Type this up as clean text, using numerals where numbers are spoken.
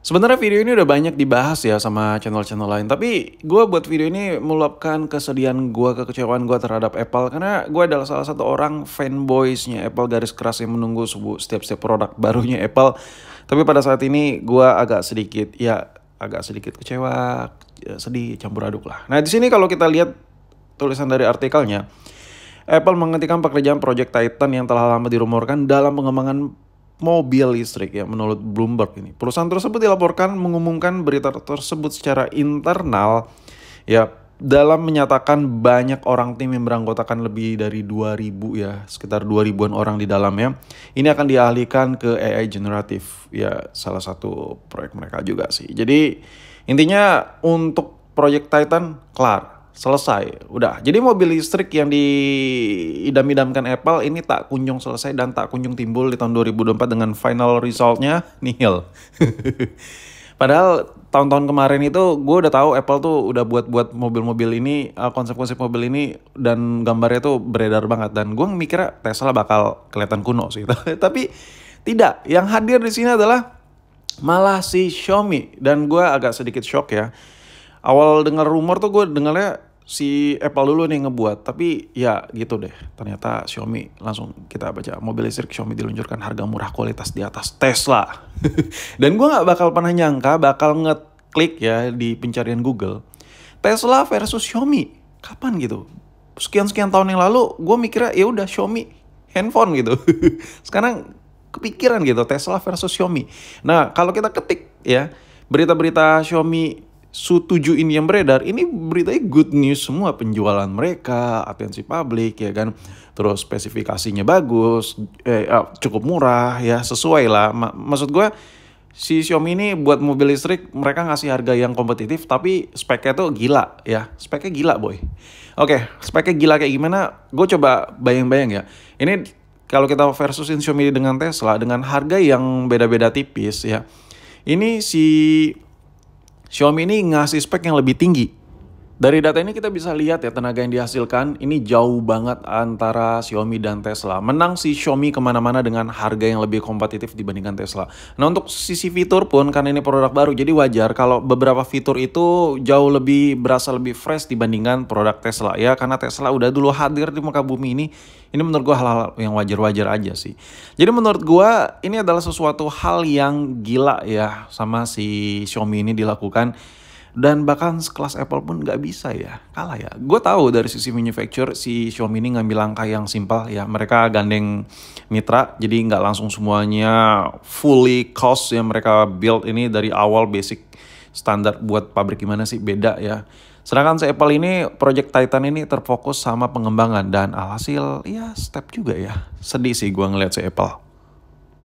Sebenarnya video ini udah banyak dibahas ya sama channel-channel lain. Tapi gue buat video ini meluapkan kesedihan gue, kekecewaan gue terhadap Apple. Karena gue adalah salah satu orang fanboysnya Apple, garis keras yang menunggu setiap produk barunya Apple. Tapi pada saat ini gue agak sedikit kecewa, sedih, campur aduk lah. Nah di sini kalau kita lihat tulisan dari artikelnya, Apple menghentikan pekerjaan Project Titan yang telah lama dirumorkan dalam pengembangan mobil listrik ya, menurut Bloomberg ini. Perusahaan tersebut dilaporkan mengumumkan berita tersebut secara internal ya, dalam menyatakan banyak orang tim yang beranggotakan lebih dari 2.000 ya, sekitar 2.000-an orang di dalamnya. Ini akan dialihkan ke AI generatif ya, salah satu proyek mereka juga sih. Jadi intinya untuk Project Titan kelar, selesai, udah. Jadi mobil listrik yang diidam-idamkan Apple ini tak kunjung selesai dan tak kunjung timbul di tahun 2024 dengan final resultnya nihil. Padahal tahun-tahun kemarin itu gue udah tahu Apple tuh udah buat mobil-mobil ini, konsep-konsep mobil ini, dan gambarnya tuh beredar banget. Dan gue mikirnya Tesla bakal kelihatan kuno sih. Tapi tidak, yang hadir di sini adalah malah si Xiaomi. Dan gue agak sedikit shock ya. Awal dengar rumor tuh gue dengarnya si Apple dulu nih ngebuat. Tapi ya gitu deh. Ternyata Xiaomi, langsung kita baca mobil listrik Xiaomi diluncurkan harga murah kualitas di atas Tesla. Dan gue gak bakal pernah nyangka bakal ngeklik ya di pencarian Google Tesla versus Xiaomi. Kapan gitu? Sekian-sekian tahun yang lalu gue mikirnya ya udah Xiaomi handphone gitu. Sekarang kepikiran gitu Tesla versus Xiaomi. Nah kalau kita ketik ya berita-berita Xiaomi Su 7 ini yang beredar, ini beritanya good news semua, penjualan mereka, atensi publik ya kan, terus spesifikasinya bagus, cukup murah ya, sesuai lah. Maksud gue si Xiaomi ini buat mobil listrik mereka ngasih harga yang kompetitif, tapi speknya tuh gila ya, speknya gila boy. Oke, speknya gila kayak gimana? Gue coba bayang-bayang ya. Ini kalau kita versusin Xiaomi dengan Tesla dengan harga yang beda-beda tipis ya, ini si Xiaomi ini ngasih spek yang lebih tinggi. Dari data ini kita bisa lihat ya tenaga yang dihasilkan ini jauh banget antara Xiaomi dan Tesla. Menang si Xiaomi kemana-mana dengan harga yang lebih kompetitif dibandingkan Tesla. Nah untuk sisi fitur pun karena ini produk baru jadi wajar kalau beberapa fitur itu jauh lebih berasa lebih fresh dibandingkan produk Tesla ya. Karena Tesla udah dulu hadir di muka bumi ini. Ini menurut gue hal-hal yang wajar-wajar aja sih. Jadi menurut gue ini adalah sesuatu hal yang gila ya sama si Xiaomi ini dilakukan. Dan bahkan sekelas Apple pun nggak bisa ya, kalah ya. Gue tahu dari sisi manufacturer si Xiaomi ini ngambil langkah yang simpel ya. Mereka gandeng mitra, jadi nggak langsung semuanya fully cost yang mereka build ini dari awal basic standar buat pabrik gimana sih beda ya. Sedangkan si Apple ini Project Titan ini terfokus sama pengembangan dan alhasil ya step juga ya. Sedih sih gue ngeliat si Apple.